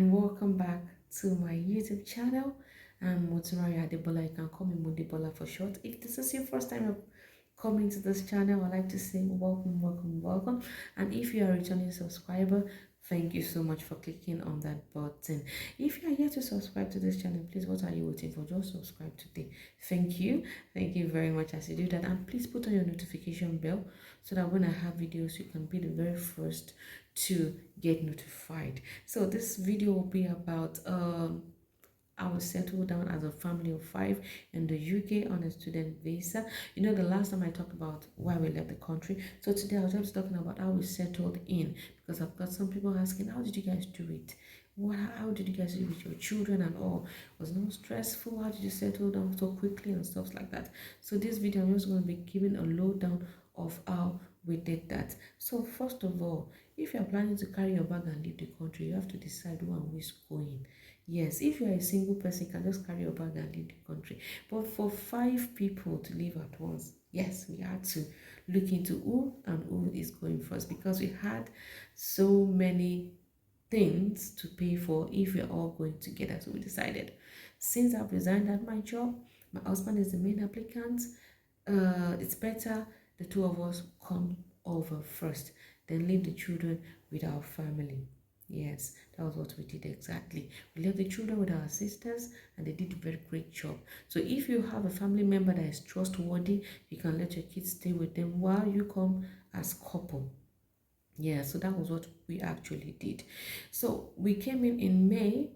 and welcome back to my YouTube channel. I'm Moturaya Adebola. You can call me Modibola for short. If this is your first time coming to this channel, I'd like to say welcome, welcome, welcome. And if you are a returning subscriber, thank you so much for clicking on that button. If you are yet to subscribe to this channel, please, what are you waiting for? Just subscribe today. Thank you. Thank you very much as you do that. And please put on your notification bell so that when I have videos, you can be the very first to get notified. So this video will be about I will settle down as a family of 5 in the UK on a student visa. You know, the last time I talked about why we left the country. So today I was just talking about how we settled in, because I've got some people asking, how did you guys do it? How did you guys do it with your children and all? Was it not stressful? How did you settle down so quickly and stuff like that? So this video I'm just going to be giving a lowdown of how we did that. So first of all, if you're planning to carry your bag and leave the country, you have to decide who and who is going. Yes, if you're a single person, you can just carry your bag and leave the country. But for 5 people to leave at once, yes, we had to look into who and who is going first, because we had so many things to pay for if we're all going together. So we decided, since I've resigned at my job, my husband is the main applicant, it's better the two of us come over first, then leave the children with our family. Yes, that was what we did exactly. We left the children with our sisters and they did a very great job. So if you have a family member that is trustworthy, you can let your kids stay with them while you come as couple. Yeah, so that was what we actually did. So we came in May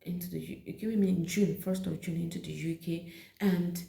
into the came in June, 1st of June into the UK, and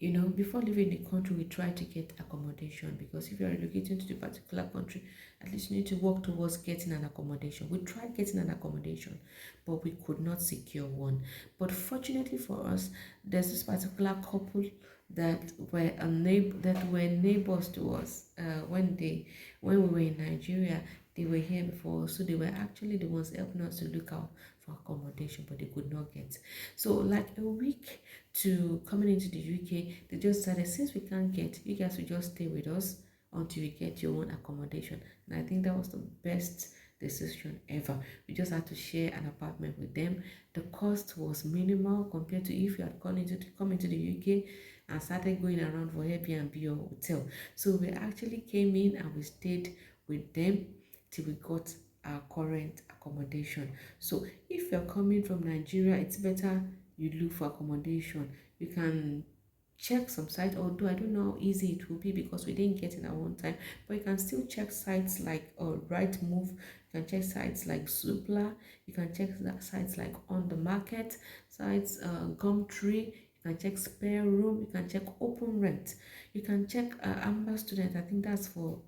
you know, before leaving the country, we try to get accommodation, because if you are relocating to the particular country, at least you need to work towards getting an accommodation. We tried getting an accommodation, but we could not secure one. But fortunately for us, there's this particular couple that were neighbors to us. When we were in Nigeria, they were here before, so they were actually the ones helping us to look out for accommodation, but they could not get. So like a week to coming into the UK, they just said, since we can't get, you guys will just stay with us until you get your own accommodation. And I think that was the best decision ever. We just had to share an apartment with them. The cost was minimal compared to if you had come into the UK and started going around for Airbnb or hotel. So we actually came in and we stayed with them till we got our current accommodation. So if you're coming from Nigeria, it's better you look for accommodation. You can check some sites, although I don't know how easy it will be because we didn't get it at one time, but you can still check sites like Rightmove, you can check sites like Zoopla, you can check sites like On the Market, sites Gumtree, you can check Spare Room, you can check Open Rent, you can check Amber Student. I think that's for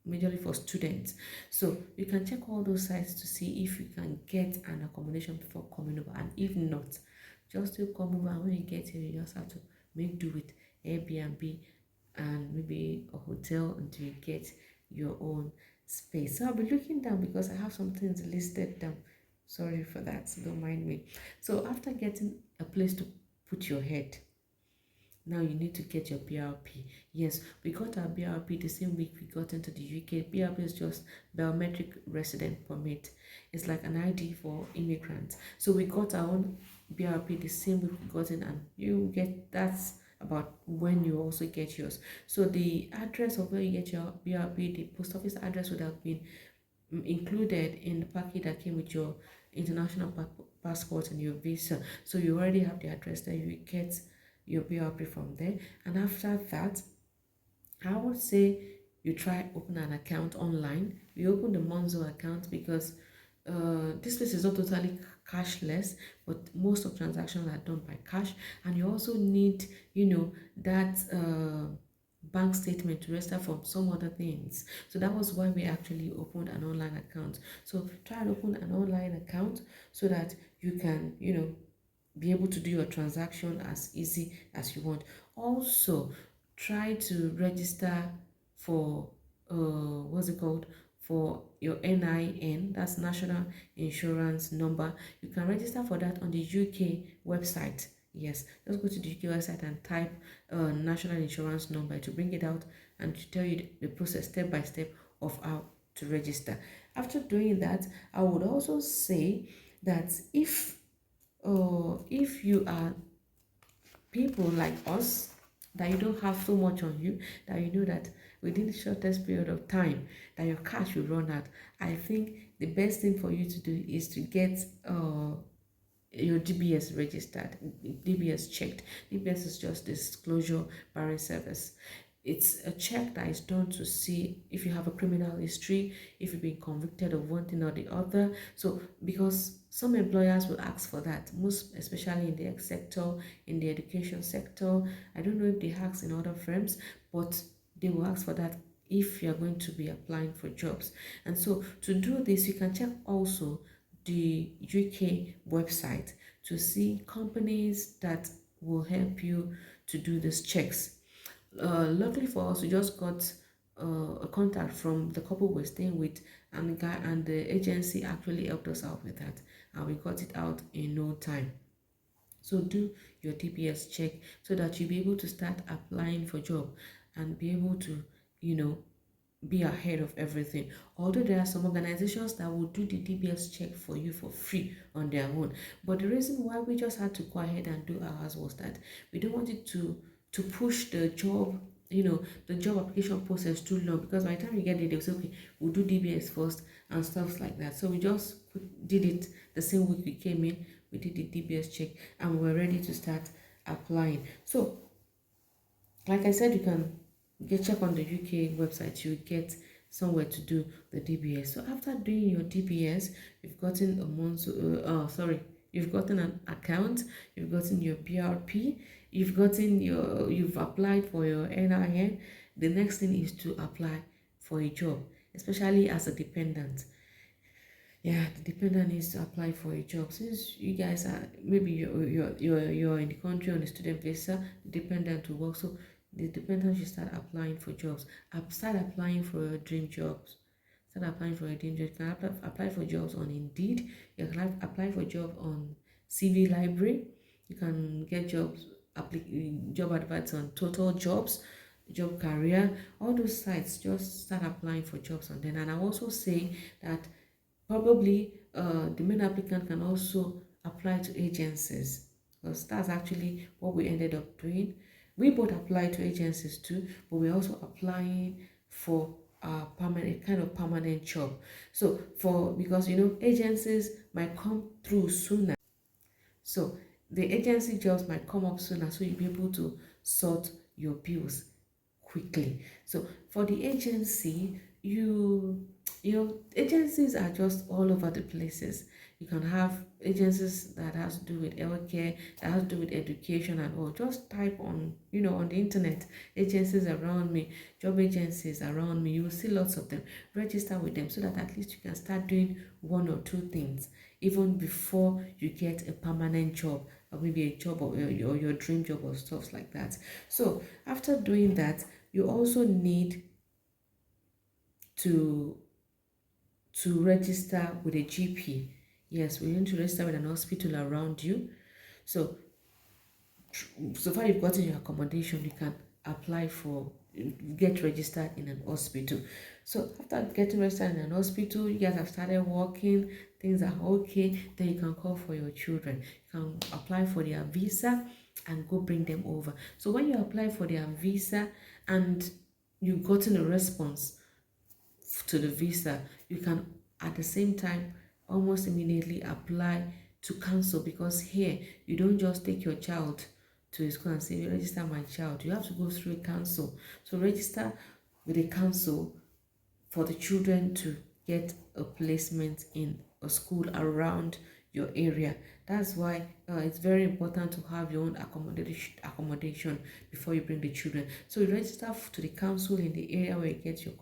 majorly for students. So you can check all those sites to see if you can get an accommodation before coming over, and if not, just to come over, and when you get here, you just have to make do with Airbnb and maybe a hotel until you get your own space. So I'll be looking down because I have some things listed down. Sorry for that, so don't mind me. So after getting a place to put your head, now you need to get your BRP. Yes, we got our BRP the same week we got into the UK. BRP is just biometric resident permit. It's like an ID for immigrants. So we got our own BRP the same week we got in, and you get that's about when you also get yours. So the address of where you get your BRP, the post office address would have been included in the packet that came with your international passport and your visa. So you already have the address there. You get your BRP from there, and after that, I would say you try open an account online. You open the Monzo account because this place is not totally cashless, but most of transactions are done by cash, and you also need, you know, that bank statement to register from some other things. So that was why we actually opened an online account. So try and open an online account so that you can, you know, be able to do your transaction as easy as you want. Also, try to register for what's it called, for your NIN, that's National Insurance Number. You can register for that on the UK website. Yes, just go to the UK website and type National Insurance Number to bring it out and to tell you the process step by step of how to register. After doing that, I would also say that if you are people like us, that you don't have so much on you, that you know that within the shortest period of time that your cash will run out, I think the best thing for you to do is to get your DBS registered, DBS checked. DBS is just disclosure barring service. It's a check that is done to see if you have a criminal history, if you've been convicted of one thing or the other. So, because some employers will ask for that, most especially in the health sector, in the education sector. I don't know if they ask in other firms, but they will ask for that if you're going to be applying for jobs. And so, to do this, you can check also the UK website to see companies that will help you to do these checks. Luckily for us, we just got a contact from the couple we're staying with, and the guy and the agency actually helped us out with that, and we got it out in no time. So do your DBS check so that you'll be able to start applying for job and be able to, you know, be ahead of everything. Although there are some organizations that will do the DBS check for you for free on their own. But the reason why we just had to go ahead and do ours was that we don't want it to push the job, the job application process too long, because by the time you get there, they'll say, okay, we'll do DBS first and stuff like that. So we just did it the same week we came in, we did the DBS check, and we're ready to start applying. So like I said, you can get check on the UK website, you get somewhere to do the DBS. So after doing your DBS, you've gotten a month, you've gotten an account, you've gotten your BRP, you've applied for your NIN. The next thing is to apply for a job, especially as a dependent. Yeah, the dependent needs to apply for a job. Since you guys are, maybe you're in the country on a student visa, the dependent will work. So the dependent should start applying for jobs. Start applying for your dream jobs. Start applying for your dream jobs. You can apply for jobs on Indeed. You can apply for job on CV Library. You can get job adverts on Total Jobs, Job Career, all those sites. Just start applying for jobs on them. And I also say that probably the main applicant can also apply to agencies, because that's actually what we ended up doing. We both applied to agencies too, but we're also applying for a permanent kind of permanent job. So because agencies might come through sooner. So the agency jobs might come up sooner, so you'll be able to sort your bills quickly. So for the agency, agencies are just all over the places. You can have agencies that has to do with healthcare, that has to do with education and all. Just type on the internet, agencies around me, job agencies around me. You will see lots of them. Register with them so that at least you can start doing one or two things even before you get a permanent job, or maybe a job or your dream job or stuff like that. So after doing that, you also need to register with a GP. Yes, we need to register with an hospital around you. So so far you've gotten your accommodation, you can apply for get registered in an hospital. So after getting registered in an hospital, you guys have started working, things are okay, then you can call for your children. You can apply for their visa and go bring them over. So when you apply for their visa and you've gotten a response to the visa, you can at the same time almost immediately apply to cancel, because here you don't just take your child to a school and say register my child. You have to go through a council. So register with a council for the children to get a placement in a school around your area. That's why it's very important to have your own accommodation before you bring the children. So you register to the council in the area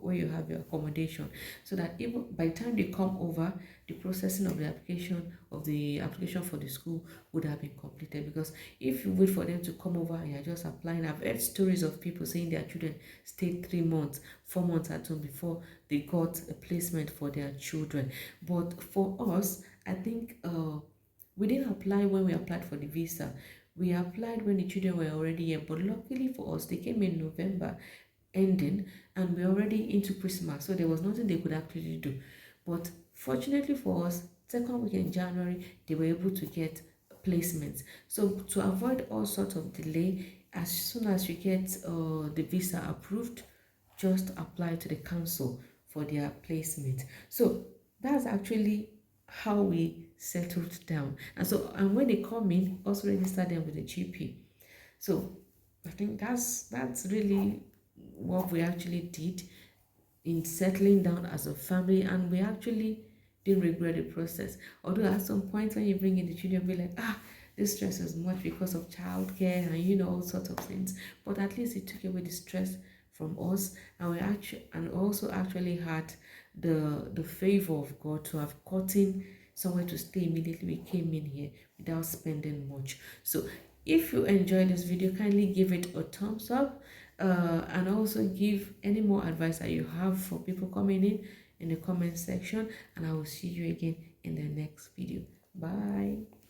where you have your accommodation, so that even by the time they come over, the processing of the application for the school would have been completed. Because if you wait for them to come over and you're just applying, I've heard stories of people saying their children stayed 3 months, 4 months at home before they got a placement for their children. But for us, I think we didn't apply when we applied for the visa. We applied when the children were already here. But luckily for us, they came in November ending, and we're already into Christmas, so there was nothing they could actually do. But fortunately for us, second week in January, they were able to get placements. So to avoid all sorts of delay, as soon as you get the visa approved, just apply to the council for their placement. So that's actually how we settled down. And so, and when they come in, also register them with the GP. So I think that's really what we actually did in settling down as a family, and we actually didn't regret the process. Although at some point when you bring in the children, be like, this stress is much because of childcare and all sorts of things. But at least it took away the stress from us, and we actually and also actually had the favor of God to have gotten somewhere to stay immediately we came in here without spending much. So if you enjoyed this video, kindly give it a thumbs up, and also give any more advice that you have for people coming in the comment section, and I will see you again in the next video. Bye.